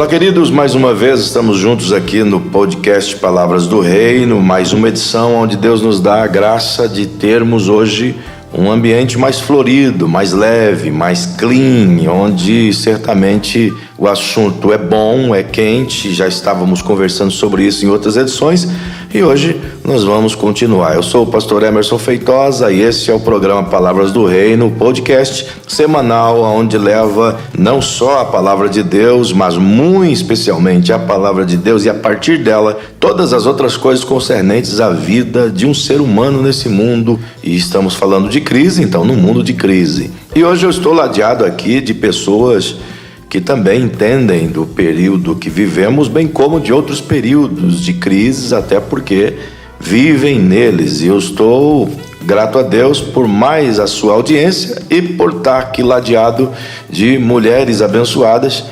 Olá, queridos, mais uma vez estamos juntos aqui no podcast Palavras do Reino, mais uma edição onde Deus nos dá a graça de termos hoje um ambiente mais florido, mais leve, mais clean, onde certamente o assunto é bom, é quente, já estávamos conversando sobre isso em outras edições e hoje nós vamos continuar. Eu sou o pastor Emerson Feitosa e esse é o programa Palavras do Reino, podcast semanal onde leva não só a palavra de Deus, mas muito especialmente a palavra de Deus e a partir dela todas as outras coisas concernentes à vida de um ser humano nesse mundo. E estamos falando de crise, então no mundo de crise. E hoje eu estou ladeado aqui de pessoas que também entendem do período que vivemos, bem como de outros períodos de crises, até porque vivem neles. E eu estou grato a Deus por mais a sua audiência e por estar aqui ladeado de mulheres abençoadas.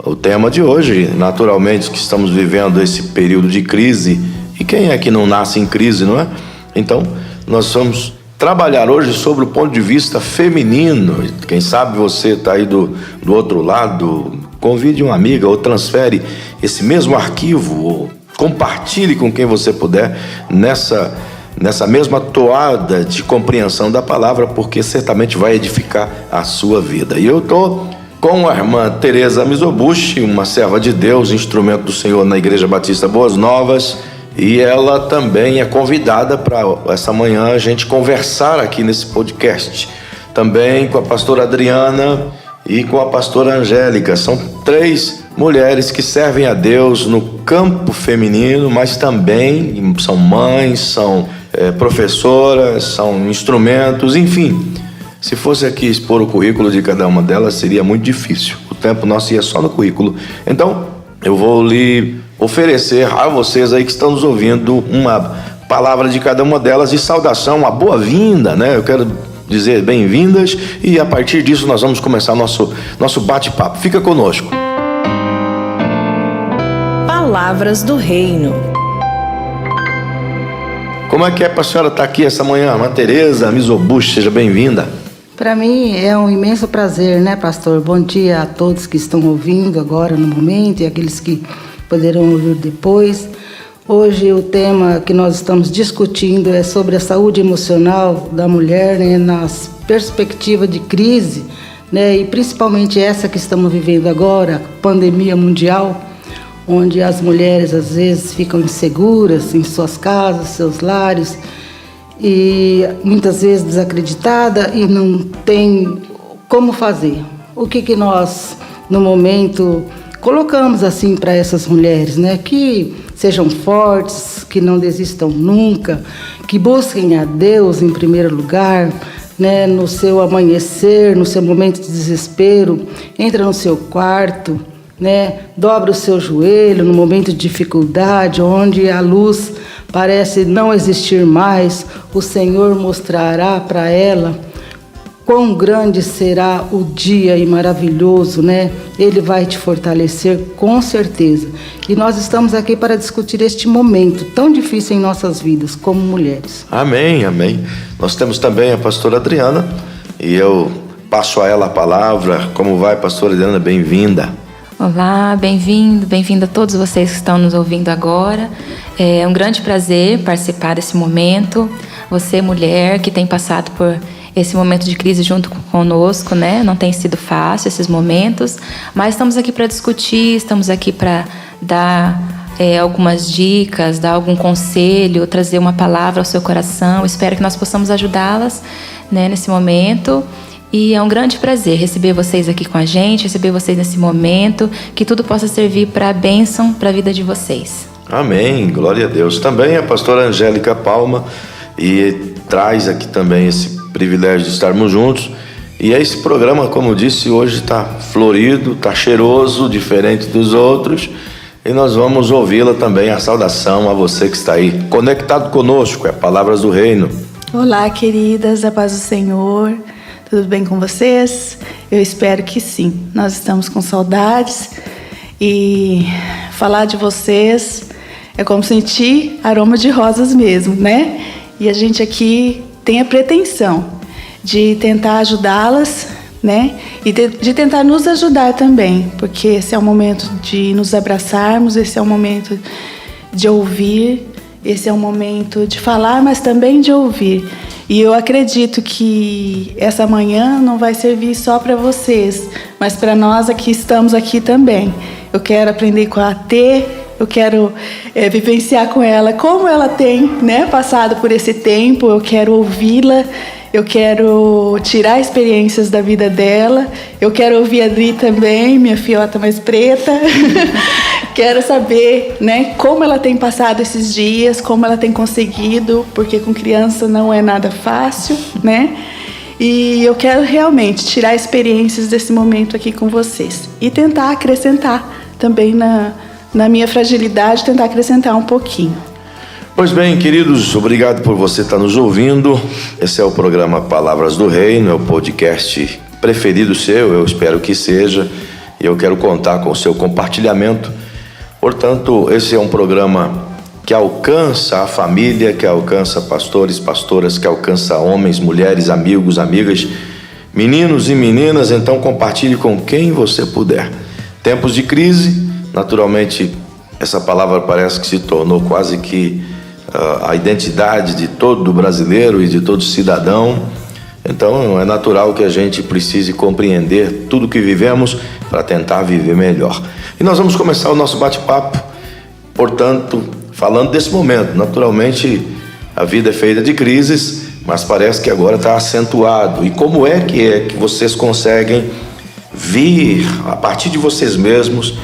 O tema de hoje, naturalmente, que estamos vivendo esse período de crise. E quem é que não nasce em crise, não é? Então, nós vamos trabalhar hoje sobre o ponto de vista feminino. Quem sabe você está aí do outro lado, convide uma amiga ou transfere esse mesmo arquivo ou compartilhe com quem você puder nessa mesma toada de compreensão da palavra, porque certamente vai edificar a sua vida. E eu estou com a irmã Tereza Mizobushi, uma serva de Deus, instrumento do Senhor na Igreja Batista Boas Novas, e ela também é convidada para essa manhã a gente conversar aqui nesse podcast. Também com a pastora Adriana e com a pastora Angélica. São 3 mulheres que servem a Deus no campo feminino, mas também são mães, são professoras, são instrumentos, enfim. Se fosse aqui expor o currículo de cada uma delas, seria muito difícil. O tempo nosso ia só no currículo. Então, eu vou lhe oferecer a vocês aí que estão nos ouvindo uma palavra de cada uma delas de saudação, uma boa-vinda, né? Eu quero dizer bem-vindas e a partir disso nós vamos começar nosso bate-papo. Fica conosco. Palavras do Reino. Como é que a senhora está aqui essa manhã? Irmã Tereza Mizobushi, seja bem-vinda. Para mim é um imenso prazer, né, pastor? Bom dia a todos que estão ouvindo agora no momento e aqueles que poderão ouvir depois. Hoje o tema que nós estamos discutindo é sobre a saúde emocional da mulher, né, nas perspectivas de crise, né, e principalmente essa que estamos vivendo agora, pandemia mundial, onde as mulheres às vezes ficam inseguras em suas casas, seus lares, e muitas vezes desacreditada e não tem como fazer. O que nós, no momento, colocamos assim para essas mulheres, né? Que sejam fortes, que não desistam nunca, que busquem a Deus em primeiro lugar, né? No seu amanhecer, no seu momento de desespero, entra no seu quarto, né? Dobra o seu joelho no momento de dificuldade, onde a luz parece não existir mais, o Senhor mostrará para ela quão grande será o dia e maravilhoso, né? Ele vai te fortalecer com certeza. E nós estamos aqui para discutir este momento tão difícil em nossas vidas como mulheres. Amém, amém. Nós temos também a pastora Adriana e eu passo a ela a palavra. Como vai, pastora Adriana? Bem-vinda. Olá, bem-vindo a todos vocês que estão nos ouvindo agora. É um grande prazer participar desse momento. Você, mulher, que tem passado por esse momento de crise junto conosco, né? Não tem sido fácil esses momentos, mas estamos aqui para discutir, estamos aqui para dar algumas dicas, dar algum conselho, trazer uma palavra ao seu coração. Espero que nós possamos ajudá-las, né, nesse momento. E é um grande prazer receber vocês aqui com a gente, receber vocês nesse momento, que tudo possa servir para a bênção, para a vida de vocês. Amém, glória a Deus. Também a pastora Angélica Palma e traz aqui também esse privilégio de estarmos juntos. E esse programa, como eu disse, hoje está florido, está cheiroso, diferente dos outros. E nós vamos ouvi-la também, a saudação a você que está aí conectado conosco, é Palavras do Reino. Olá, queridas, a paz do Senhor. Tudo bem com vocês? Eu espero que sim. Nós estamos com saudades e falar de vocês é como sentir aroma de rosas mesmo, né? E a gente aqui tem a pretensão de tentar ajudá-las né? E de tentar nos ajudar também, porque esse é o momento de nos abraçarmos, esse é o momento de ouvir, esse é o momento de falar, mas também de ouvir. E eu acredito que essa manhã não vai servir só para vocês, mas para nós que estamos aqui também. Eu quero aprender com a Tê, eu quero vivenciar com ela como ela tem, né, passado por esse tempo, eu quero ouvi-la, eu quero tirar experiências da vida dela, eu quero ouvir a Adri também, minha filhota mais preta. Quero saber, né, como ela tem passado esses dias, como ela tem conseguido, porque com criança não é nada fácil, né? E eu quero realmente tirar experiências desse momento aqui com vocês e tentar acrescentar também na minha fragilidade, tentar acrescentar um pouquinho. Pois bem, queridos, obrigado por você estar nos ouvindo. Esse é o programa Palavras do Reino, é o podcast preferido seu, eu espero que seja, e eu quero contar com o seu compartilhamento. Portanto, esse é um programa que alcança a família, que alcança pastores, pastoras, que alcança homens, mulheres, amigos, amigas, meninos e meninas. Então compartilhe com quem você puder. Tempos de crise, naturalmente, essa palavra parece que se tornou quase que a identidade de todo brasileiro e de todo cidadão. Então é natural que a gente precise compreender tudo que vivemos para tentar viver melhor. E nós vamos começar o nosso bate-papo, portanto, falando desse momento. Naturalmente, a vida é feita de crises, mas parece que agora está acentuado. E como é que vocês conseguem vir, a partir de vocês mesmos,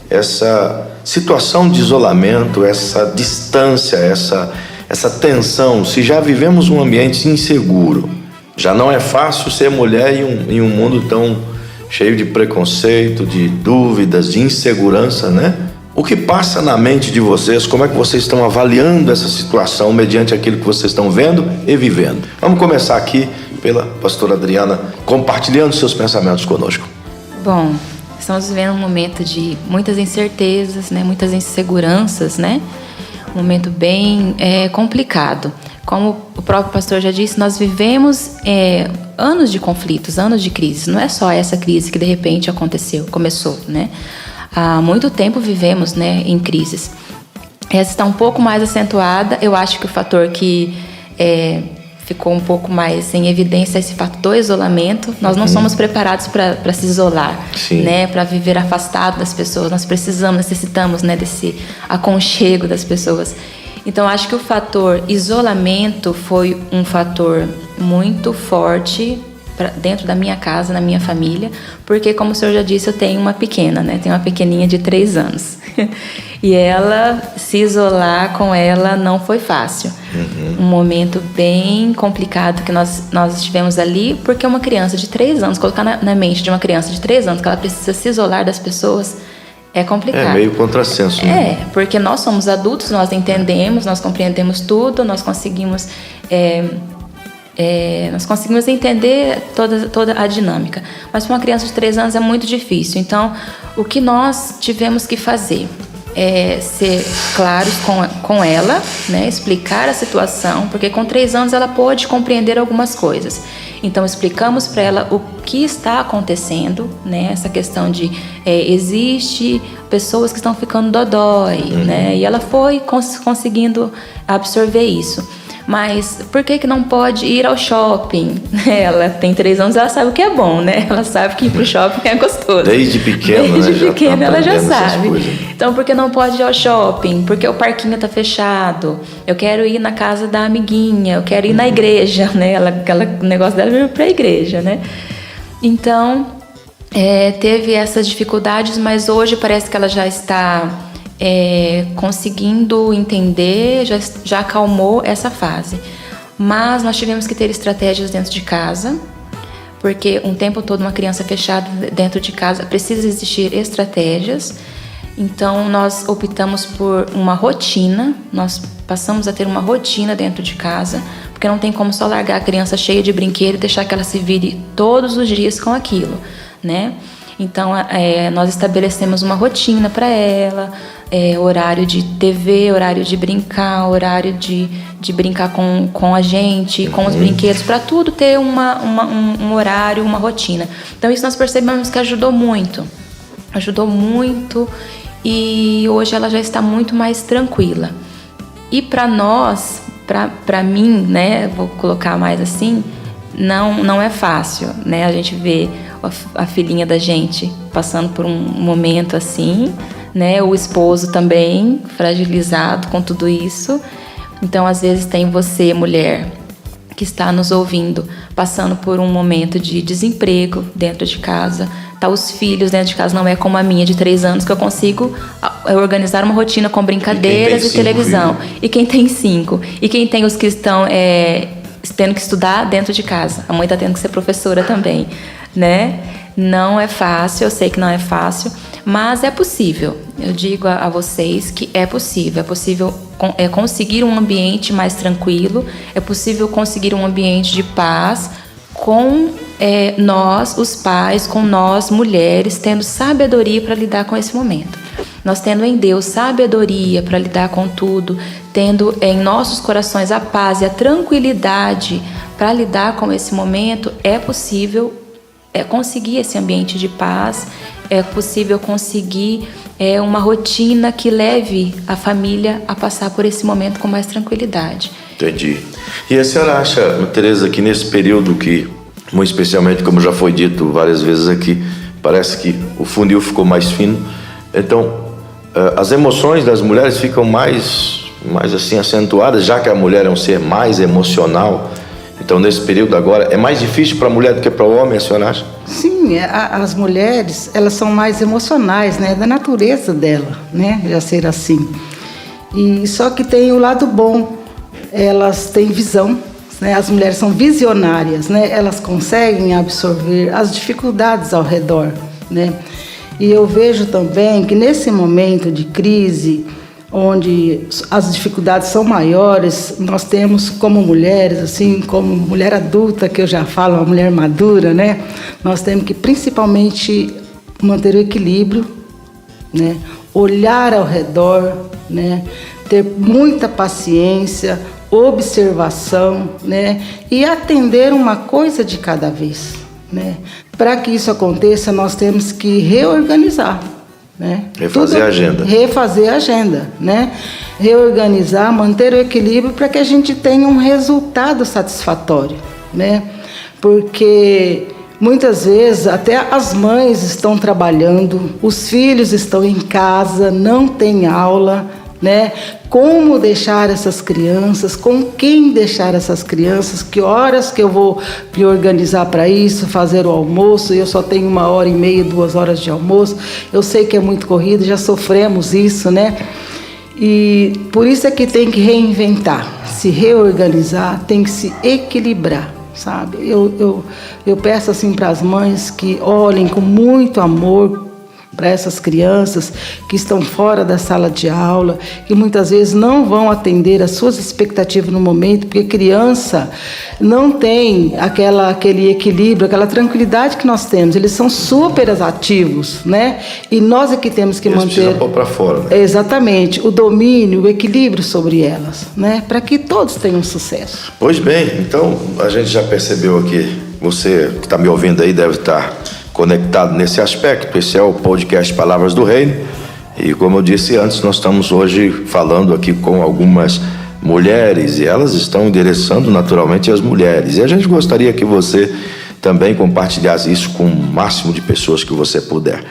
essa situação de isolamento, essa distância, essa tensão? Se já vivemos um ambiente inseguro, já não é fácil ser mulher em um mundo tão cheio de preconceito, de dúvidas, de insegurança, né? O que passa na mente de vocês? Como é que vocês estão avaliando essa situação mediante aquilo que vocês estão vendo e vivendo? Vamos começar aqui pela pastora Adriana, compartilhando seus pensamentos conosco. Bom, estamos vivendo um momento de muitas incertezas, né? Muitas inseguranças, né? Um momento bem complicado. Como o próprio pastor já disse, nós vivemos anos de conflitos, anos de crises. Não é só essa crise que de repente começou, né? Há muito tempo vivemos, né, em crises. Essa está um pouco mais acentuada. Eu acho que o fator que ficou um pouco mais em evidência é esse fato do isolamento. Nós não somos preparados para se isolar, né, para viver afastado das pessoas. Nós necessitamos, né, desse aconchego das pessoas. Então, acho que o fator isolamento foi um fator muito forte dentro da minha casa, na minha família, porque, como o senhor já disse, eu tenho uma pequena, né? Tenho uma pequenininha de 3 anos. E se isolar com ela não foi fácil. Um momento bem complicado que nós estivemos ali, porque uma criança de 3 anos, colocar na mente de uma criança de 3 anos que ela precisa se isolar das pessoas, é complicado. É meio contrassenso, né? Porque nós somos adultos, nós entendemos, nós compreendemos tudo, nós conseguimos entender toda a dinâmica. Mas para uma criança de 3 anos é muito difícil. Então, o que nós tivemos que fazer é ser claros com ela, né? Explicar a situação, porque com 3 anos ela pôde compreender algumas coisas. Então, explicamos para ela o que está acontecendo, né? Essa questão de existe pessoas que estão ficando dodói, né? E ela foi conseguindo absorver isso. Mas por que não pode ir ao shopping? Ela tem 3 anos, ela sabe o que é bom, né? Ela sabe que ir pro shopping é gostoso. Desde pequena, Desde pequena ela já sabe. Então, por que não pode ir ao shopping? Porque o parquinho tá fechado. Eu quero ir na casa da amiguinha, eu quero ir na igreja, né? Aquele negócio dela é ir pra igreja, né? Então, teve essas dificuldades, mas hoje parece que ela já está conseguindo entender, já acalmou essa fase. Mas nós tivemos que ter estratégias dentro de casa, porque um tempo todo uma criança fechada dentro de casa precisa existir estratégias. Então nós optamos por uma rotina, nós passamos a ter uma rotina dentro de casa, porque não tem como só largar a criança cheia de brinquedo e deixar que ela se vire todos os dias com aquilo, né? Então, nós estabelecemos uma rotina para ela, horário de TV, horário de brincar, horário de brincar com a gente, com os brinquedos, para tudo ter um horário, uma rotina. Então, isso nós percebemos que ajudou muito e hoje ela já está muito mais tranquila. E para nós, para mim, né, vou colocar mais assim, não é fácil, né? A gente vê a filhinha da gente passando por um momento assim, né? O esposo também fragilizado com tudo isso. Então, às vezes tem você, mulher, que está nos ouvindo, passando por um momento de desemprego dentro de casa. Tá, os filhos dentro de casa, não é como a minha de 3 anos, que eu consigo organizar uma rotina com brincadeiras e televisão. E quem tem 5. E quem tem os que estão tendo que estudar dentro de casa. A mãe está tendo que ser professora também, né? Não é fácil, eu sei que não é fácil, mas é possível. Eu digo a vocês que é possível conseguir um ambiente mais tranquilo, é possível conseguir um ambiente de paz com nós, os pais, com nós, mulheres, tendo sabedoria para lidar com esse momento. Nós tendo em Deus sabedoria para lidar com tudo, tendo em nossos corações a paz e a tranquilidade para lidar com esse momento, é possível conseguir esse ambiente de paz, é possível conseguir uma rotina que leve a família a passar por esse momento com mais tranquilidade. Entendi. E a senhora acha, Tereza, que nesse período que, muito especialmente, como já foi dito várias vezes aqui, parece que o funil ficou mais fino, então as emoções das mulheres ficam mais assim acentuadas, já que a mulher é um ser mais emocional. Então, nesse período agora, é mais difícil para a mulher do que para o homem, a senhora acha? Sim, as mulheres, elas são mais emocionais, né? Da natureza dela, né? Já ser assim. E só que tem o lado bom, elas têm visão, né? As mulheres são visionárias, né? Elas conseguem absorver as dificuldades ao redor, né? E eu vejo também que nesse momento de crise, onde as dificuldades são maiores, nós temos como mulheres, assim, como mulher adulta, que eu já falo, uma mulher madura, né? Nós temos que principalmente manter o equilíbrio, né? Olhar ao redor, né? Ter muita paciência, observação, né? E atender uma coisa de cada vez, né? Para que isso aconteça, nós temos que reorganizar, né? Refazer a agenda, né? Reorganizar, manter o equilíbrio para que a gente tenha um resultado satisfatório, né? Porque muitas vezes até as mães estão trabalhando, os filhos estão em casa, não tem aula, né? Como deixar essas crianças, com quem deixar essas crianças, que horas que eu vou me organizar para isso, fazer o almoço, eu só tenho 1h30, 2 horas de almoço, eu sei que é muito corrido, já sofremos isso, né? E por isso é que tem que reinventar, se reorganizar, tem que se equilibrar, sabe? Eu peço assim para as mães que olhem com muito amor para essas crianças que estão fora da sala de aula, que muitas vezes não vão atender às suas expectativas no momento, porque criança não tem aquele equilíbrio, aquela tranquilidade que nós temos. Eles são super ativos, né? E nós é que temos que manter... Eles precisam pôr para fora, né? Exatamente, o domínio, o equilíbrio sobre elas, né? Para que todos tenham sucesso. Pois bem, então a gente já percebeu aqui, você que está me ouvindo aí deve estar conectado nesse aspecto. Esse é o podcast Palavras do Reino, e como eu disse antes, nós estamos hoje falando aqui com algumas mulheres, e elas estão endereçando naturalmente as mulheres, e a gente gostaria que você também compartilhasse isso com o máximo de pessoas que você puder.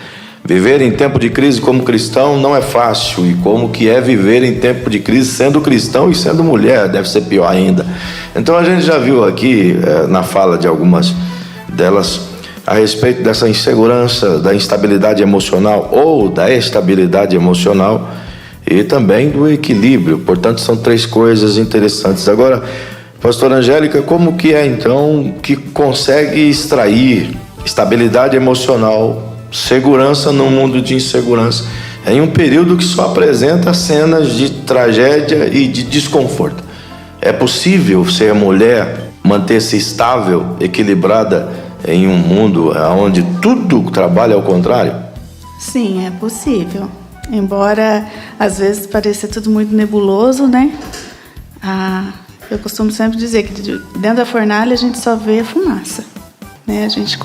Viver em tempo de crise como cristão não é fácil, e como que é viver em tempo de crise sendo cristão e sendo mulher, deve ser pior ainda. Então a gente já viu aqui na fala de algumas delas a respeito dessa insegurança, da instabilidade emocional ou da estabilidade emocional, e também do equilíbrio. Portanto, são 3 coisas interessantes. Agora, pastora Angélica, como que é então que consegue extrair estabilidade emocional, segurança no mundo de insegurança, em um período que só apresenta cenas de tragédia e de desconforto? É possível ser mulher, manter-se estável, equilibrada em um mundo onde tudo trabalha ao contrário? Sim, é possível. Embora às vezes pareça tudo muito nebuloso, né? Eu costumo sempre dizer que dentro da fornalha a gente só vê fumaça, né? A gente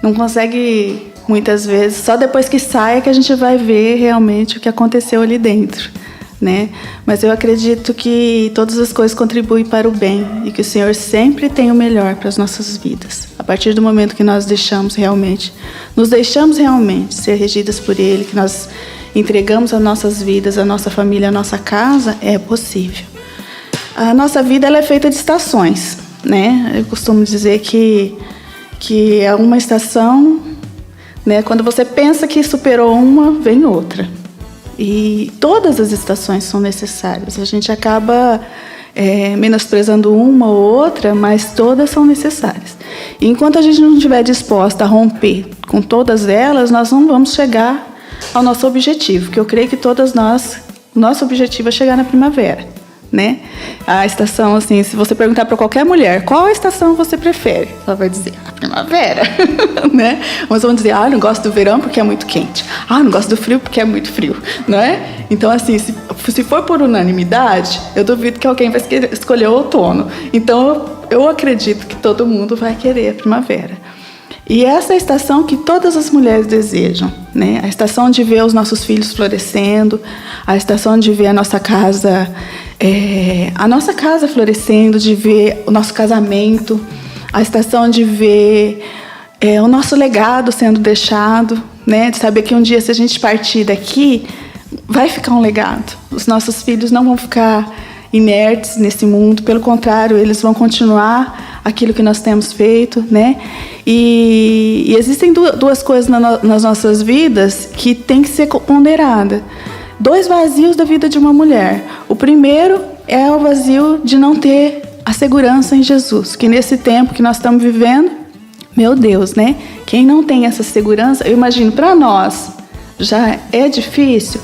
não consegue muitas vezes, só depois que sai é que a gente vai ver realmente o que aconteceu ali dentro, né? Mas eu acredito que todas as coisas contribuem para o bem e que o Senhor sempre tem o melhor para as nossas vidas. A partir do momento que nós nos deixamos realmente ser regidas por Ele, que nós entregamos as nossas vidas, a nossa família, a nossa casa, é possível. A nossa vida ela é feita de estações, né? Eu costumo dizer que é uma estação, né? Quando você pensa que superou uma, vem outra. E todas as estações são necessárias. A gente acaba menosprezando uma ou outra, mas todas são necessárias. E enquanto a gente não estiver disposta a romper com todas elas, nós não vamos chegar ao nosso objetivo, que eu creio que todas nós, nosso objetivo é chegar na primavera, né? A estação, assim, se você perguntar para qualquer mulher, qual a estação você prefere? Ela vai dizer, a primavera, né? Mas vão dizer, não gosto do verão porque é muito quente. Não gosto do frio porque é muito frio, não é? Então, assim, se for por unanimidade, eu duvido que alguém vai escolher o outono. Então, eu acredito que todo mundo vai querer a primavera. E essa é a estação que todas as mulheres desejam, né? A estação de ver os nossos filhos florescendo, a estação de ver a nossa casa florescendo, de ver o nosso casamento, a estação de ver o nosso legado sendo deixado, né? De saber que um dia, se a gente partir daqui, vai ficar um legado. Os nossos filhos não vão ficar inertes nesse mundo, pelo contrário, eles vão continuar aquilo que nós temos feito, né? E existem duas coisas nas nossas vidas que tem que ser ponderada. 2 vazios da vida de uma mulher. O primeiro é o vazio de não ter a segurança em Jesus, que nesse tempo que nós estamos vivendo, meu Deus, né? Quem não tem essa segurança, eu imagino, para nós já é difícil.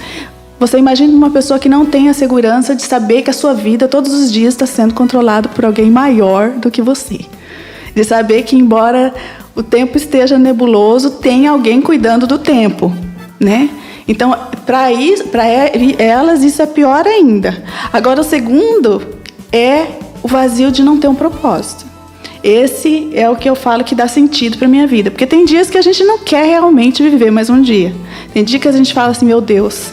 Você imagina uma pessoa que não tem a segurança de saber que a sua vida todos os dias está sendo controlada por alguém maior do que você. De saber que, embora o tempo esteja nebuloso, tem alguém cuidando do tempo, né? Então, para elas, isso é pior ainda. Agora, o segundo é o vazio de não ter um propósito. Esse é o que eu falo que dá sentido para a minha vida. Porque tem dias que a gente não quer realmente viver mais um dia. Tem dias que a gente fala assim, meu Deus,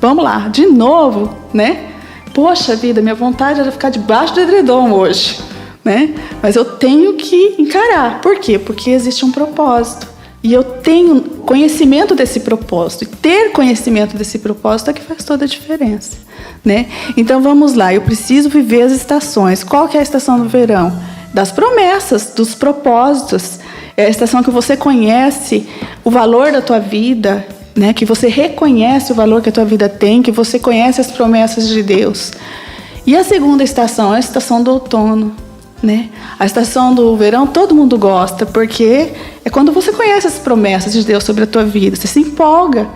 vamos lá, de novo, né? Poxa vida, minha vontade era ficar debaixo do edredom hoje, né? Mas eu tenho que encarar. Por quê? Porque existe um propósito. E eu tenho conhecimento desse propósito. E ter conhecimento desse propósito é que faz toda a diferença, né? Então vamos lá, eu preciso viver as estações. Qual que é a estação do verão? Das promessas, dos propósitos. É a estação que você conhece o valor da tua vida, né? Que você reconhece o valor que a tua vida tem, que você conhece as promessas de Deus. E a segunda estação é a estação do outono, né? A estação do verão todo mundo gosta, porque é quando você conhece as promessas de Deus sobre a tua vida, você se empolga.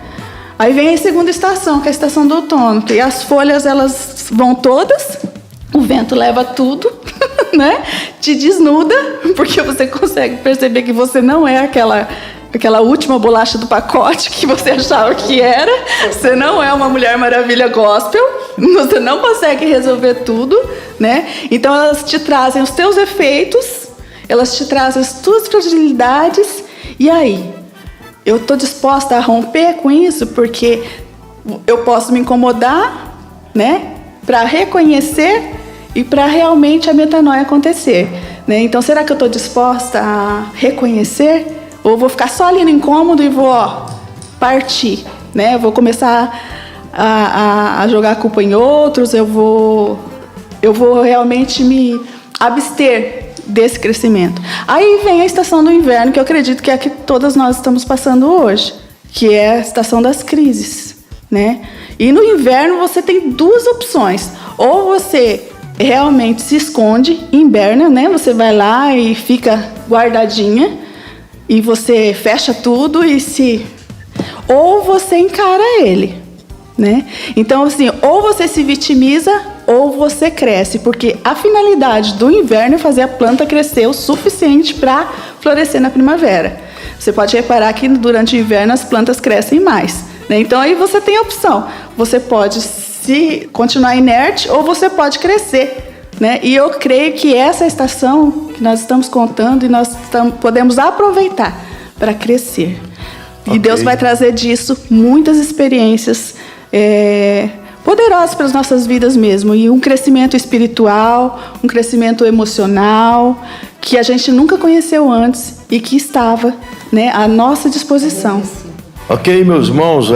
Aí vem a segunda estação, que é a estação do outono, que as folhas elas vão todas, o vento leva tudo, né? Te desnuda, porque você consegue perceber que você não é aquela última bolacha do pacote que você achava que era. Você não é uma Mulher Maravilha gospel, você não consegue resolver tudo, né? Então elas te trazem os teus efeitos, elas te trazem as tuas fragilidades. E aí? Eu estou disposta a romper com isso, porque eu posso me incomodar, né? Para reconhecer e para realmente a metanoia acontecer, né? Então será que eu estou disposta a reconhecer? Ou vou ficar só ali no incômodo e vou partir, né? Eu vou começar a jogar a culpa em outros, eu vou realmente me abster desse crescimento. Aí vem a estação do inverno, que eu acredito que é a que todas nós estamos passando hoje, que é a estação das crises, né? E no inverno você tem 2 opções. Ou você realmente se esconde, inverna, né? Você vai lá e fica guardadinha, e você fecha tudo ou você encara ele, né? Então, assim, ou você se vitimiza, ou você cresce, porque a finalidade do inverno é fazer a planta crescer o suficiente para florescer na primavera. Você pode reparar que durante o inverno as plantas crescem mais, né? Então aí você tem a opção, você pode se continuar inerte ou você pode crescer, né? E eu creio que essa estação que nós estamos contando e nós podemos aproveitar para crescer. Okay. E Deus vai trazer disso muitas experiências poderosas para as nossas vidas mesmo. E um crescimento espiritual, um crescimento emocional, que a gente nunca conheceu antes e que estava, né, à nossa disposição. Ok, meus irmãos,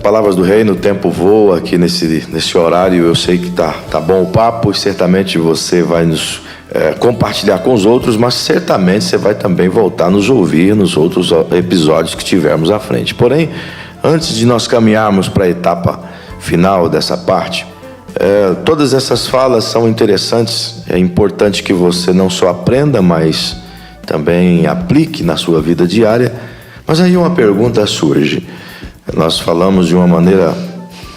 Palavras do Reino, o tempo voa aqui nesse horário. Eu sei que tá bom o papo e certamente você vai nos compartilhar com os outros, mas certamente você vai também voltar a nos ouvir nos outros episódios que tivermos à frente. Porém, antes de nós caminharmos para a etapa final dessa parte, todas essas falas são interessantes. É importante que você não só aprenda, mas também aplique na sua vida diária. Mas aí uma pergunta surge. Nós falamos de uma maneira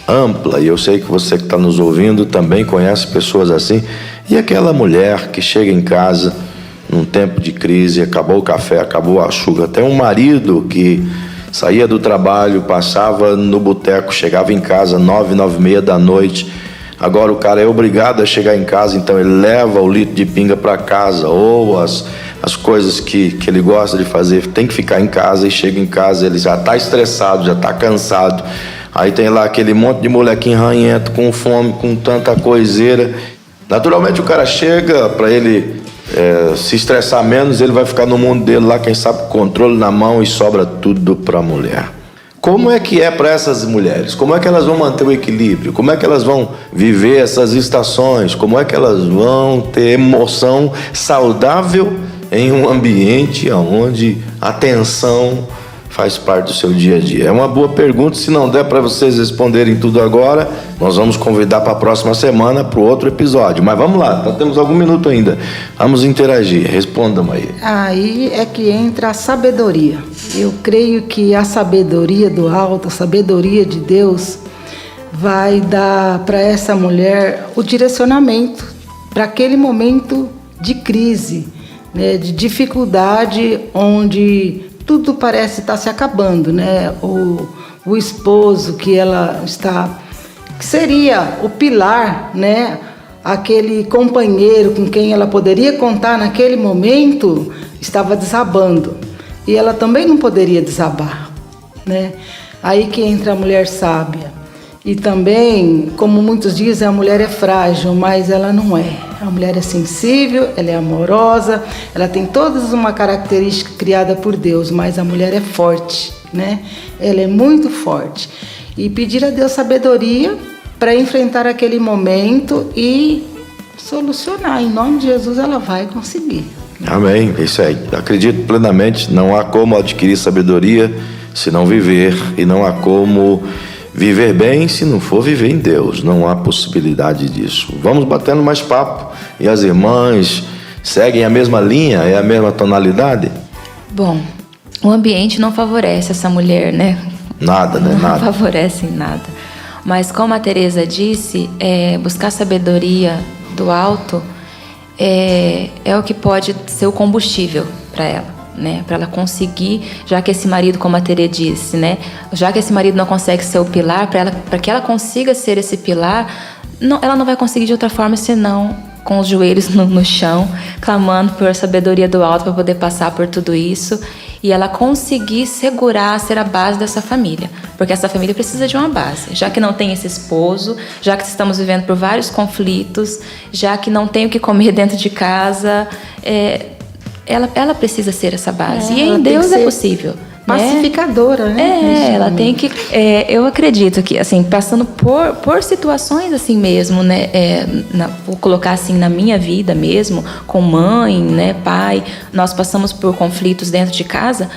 ampla, e eu sei que você que está nos ouvindo também conhece pessoas assim. E aquela mulher que chega em casa num tempo de crise, acabou o café, acabou a açúcar, até um marido que saía do trabalho, passava no boteco, chegava em casa 9, 9h30 da noite. Agora o cara é obrigado a chegar em casa, então ele leva o litro de pinga para casa, ou as coisas que ele gosta de fazer, tem que ficar em casa, e chega em casa, ele já está estressado, já está cansado. Aí tem lá aquele monte de molequinho ranhento, com fome, com tanta coiseira. Naturalmente o cara chega, para ele se estressar menos, ele vai ficar no mundo dele lá, quem sabe, controle na mão, e sobra tudo para a mulher. Como é que é para essas mulheres? Como é que elas vão manter o equilíbrio? Como é que elas vão viver essas estações? Como é que elas vão ter emoção saudável em um ambiente onde a tensão faz parte do seu dia a dia? É uma boa pergunta. Se não der para vocês responderem tudo agora, nós vamos convidar para a próxima semana para o outro episódio. Mas vamos lá, nós temos algum minuto ainda. Vamos interagir, respondam aí. Aí é que entra a sabedoria. Eu creio que a sabedoria do alto, a sabedoria de Deus, vai dar para essa mulher o direcionamento para aquele momento de crise, né, de dificuldade, onde tudo parece estar se acabando, né? O esposo que ela está, que seria o pilar, né? Aquele companheiro com quem ela poderia contar naquele momento, estava desabando. E ela também não poderia desabar, né? Aí que entra a mulher sábia. E também, como muitos dizem, a mulher é frágil, mas ela não é. A mulher é sensível, ela é amorosa, ela tem todas uma característica criada por Deus, mas a mulher é forte, né? Ela é muito forte. E pedir a Deus sabedoria para enfrentar aquele momento e solucionar. Em nome de Jesus, ela vai conseguir. Amém, isso aí. Acredito plenamente, não há como adquirir sabedoria se não viver, e não há como viver bem se não for viver em Deus. Não há possibilidade disso. Vamos batendo mais papo. E as irmãs seguem a mesma linha? É a mesma tonalidade? Bom, o ambiente não favorece essa mulher, né? Nada, né? Não Nada. favorece em nada. Mas como a Teresa disse, buscar sabedoria do alto é o que pode ser o combustível para ela, né? Para ela conseguir, já que esse marido, como a Tere disse, né? Já que esse marido não consegue ser o pilar, para que ela consiga ser esse pilar, ela não vai conseguir de outra forma senão com os joelhos no chão, clamando por sabedoria do alto para poder passar por tudo isso e ela conseguir segurar, ser a base dessa família. Porque essa família precisa de uma base. Já que não tem esse esposo, já que estamos vivendo por vários conflitos, já que não tem o que comer dentro de casa, ela precisa ser essa base. E em Deus é possível. Pacificadora, né? Ela tem que... eu acredito que, assim, passando por situações assim mesmo, né? Vou colocar assim, na minha vida mesmo, com mãe, né, pai, nós passamos por conflitos dentro de casa,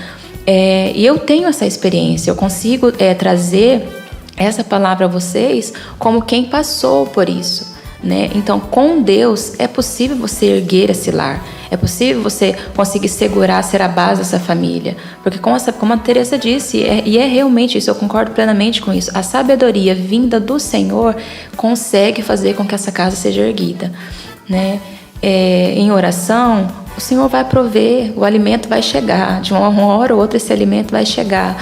e eu tenho essa experiência, eu consigo trazer essa palavra a vocês como quem passou por isso, né? Então, com Deus é possível você erguer esse lar. É possível você conseguir segurar, ser a base dessa família. Porque como a Teresa disse, e é realmente isso, eu concordo plenamente com isso, a sabedoria vinda do Senhor consegue fazer com que essa casa seja erguida, né? Em oração, o Senhor vai prover, o alimento vai chegar, de uma hora ou outra esse alimento vai chegar.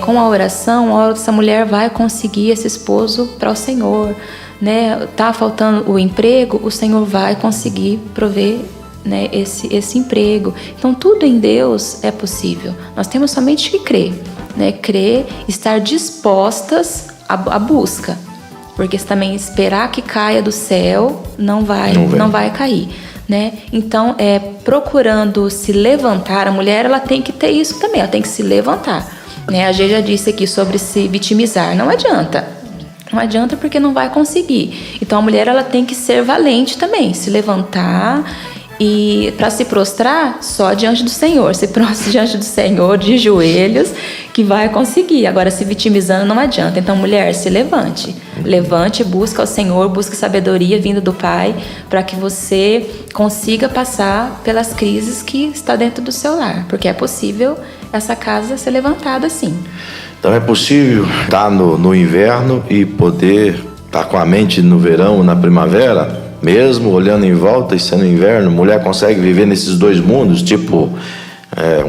Com a oração, uma hora essa mulher vai conseguir esse esposo para o Senhor, né? Tá faltando o emprego, o Senhor vai conseguir prover, né, esse emprego. Então tudo em Deus é possível. Nós temos somente que crer, né? Crer, estar dispostas à busca, porque se também esperar que caia do céu não vai cair, né? Então procurando se levantar, a mulher ela tem que ter isso também, ela tem que se levantar, né? A gente já disse aqui sobre se vitimizar, não adianta porque não vai conseguir. Então a mulher ela tem que ser valente também, se levantar. E para se prostrar, só diante do Senhor. Se prostra diante do Senhor, de joelhos, que vai conseguir. Agora, se vitimizando, não adianta. Então, mulher, se levante. Levante, busca o Senhor, busque sabedoria vinda do Pai, para que você consiga passar pelas crises que está dentro do seu lar. Porque é possível essa casa ser levantada sim. Então, é possível estar no inverno e poder estar com a mente no verão, na primavera? Mesmo olhando em volta e sendo inverno, mulher consegue viver nesses dois mundos, tipo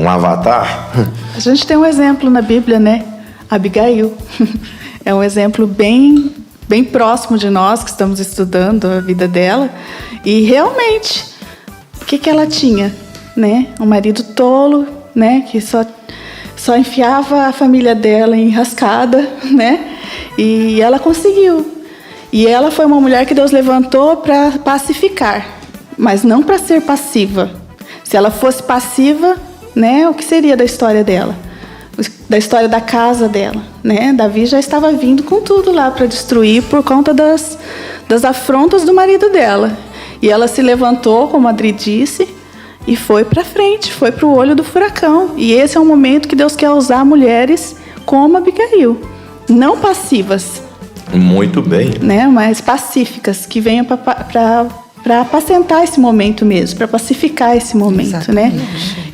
um avatar? A gente tem um exemplo na Bíblia, né? Abigail. É um exemplo bem próximo de nós, que estamos estudando a vida dela. E realmente, o que ela tinha? Né? Um marido tolo, né? Que só enfiava a família dela em enrascada, né? E ela conseguiu. E ela foi uma mulher que Deus levantou para pacificar, mas não para ser passiva. Se ela fosse passiva, né, o que seria da história dela? Da história da casa dela, né? Davi já estava vindo com tudo lá para destruir por conta das afrontas do marido dela. E ela se levantou, como a Adri disse, e foi para frente, foi para o olho do furacão. E esse é um momento que Deus quer usar mulheres como Abigail, não passivas. Muito bem. Né, mas pacíficas, que venham para apacentar esse momento mesmo, para pacificar esse momento. Exatamente. Né?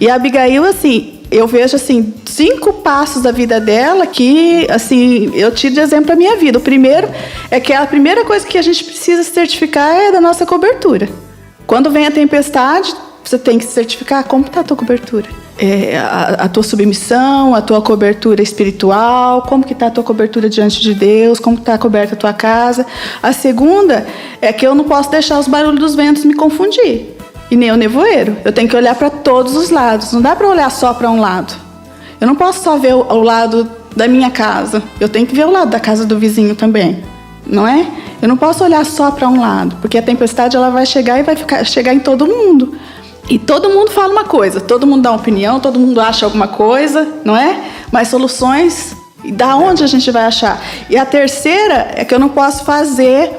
E a Abigail, assim, eu vejo assim 5 passos da vida dela que, assim, eu tiro de exemplo a minha vida. O primeiro é que a primeira coisa que a gente precisa certificar é da nossa cobertura. Quando vem a tempestade, você tem que certificar como está a tua cobertura. A tua submissão, a tua cobertura espiritual, como que está a tua cobertura diante de Deus, como está coberta a tua casa. A segunda é que eu não posso deixar os barulhos dos ventos me confundir, e nem o nevoeiro. Eu tenho que olhar para todos os lados, não dá para olhar só para um lado. Eu não posso só ver o lado da minha casa, eu tenho que ver o lado da casa do vizinho também, não é? Eu não posso olhar só para um lado, porque a tempestade ela vai chegar e vai chegar em todo mundo. E todo mundo fala uma coisa, todo mundo dá uma opinião, todo mundo acha alguma coisa, não é? Mas soluções, da onde a gente vai achar? E a terceira é que eu não posso fazer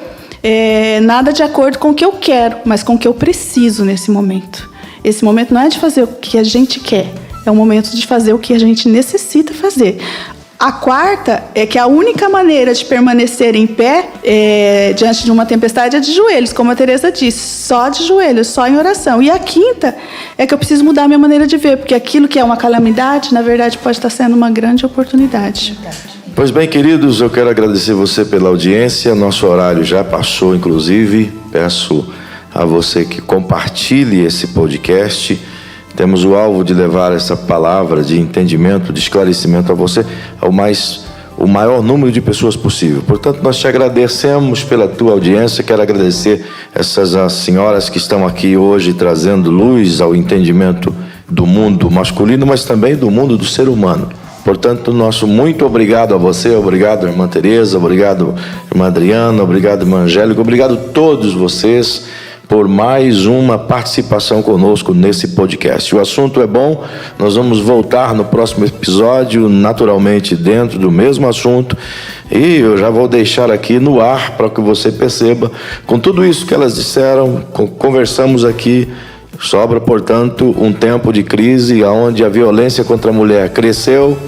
nada de acordo com o que eu quero, mas com o que eu preciso nesse momento. Esse momento não é de fazer o que a gente quer, é um momento de fazer o que a gente necessita fazer. A quarta é que a única maneira de permanecer em pé diante de uma tempestade é de joelhos, como a Teresa disse, só de joelhos, só em oração. E a quinta é que eu preciso mudar a minha maneira de ver, porque aquilo que é uma calamidade, na verdade, pode estar sendo uma grande oportunidade. Pois bem, queridos, eu quero agradecer você pela audiência. Nosso horário já passou, inclusive. Peço a você que compartilhe esse podcast. Temos o alvo de levar essa palavra de entendimento, de esclarecimento a você, o maior número de pessoas possível. Portanto, nós te agradecemos pela tua audiência. Quero agradecer as senhoras que estão aqui hoje trazendo luz ao entendimento do mundo masculino, mas também do mundo do ser humano. Portanto, nosso muito obrigado a você, obrigado, irmã Teresa, obrigado, irmã Adriana, obrigado, irmã Angélica, obrigado a todos vocês por mais uma participação conosco nesse podcast. O assunto é bom, nós vamos voltar no próximo episódio, naturalmente dentro do mesmo assunto, e eu já vou deixar aqui no ar para que você perceba, com tudo isso que elas disseram, conversamos aqui, sobra, portanto, um tempo de crise onde a violência contra a mulher cresceu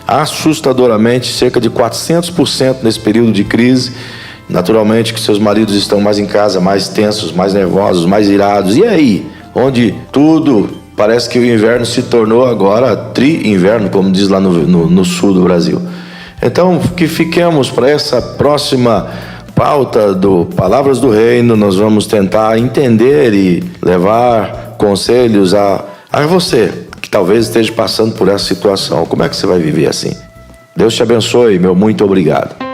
assustadoramente, cerca de 400% nesse período de crise. naturalmente que seus maridos estão mais em casa, mais tensos, mais nervosos, mais irados. E aí? Onde tudo parece que o inverno se tornou agora tri-inverno, como diz lá no sul do Brasil. Então, que fiquemos para essa próxima pauta do Palavras do Reino. Nós vamos tentar entender e levar conselhos a você, que talvez esteja passando por essa situação. Como é que você vai viver assim? Deus te abençoe, meu muito obrigado.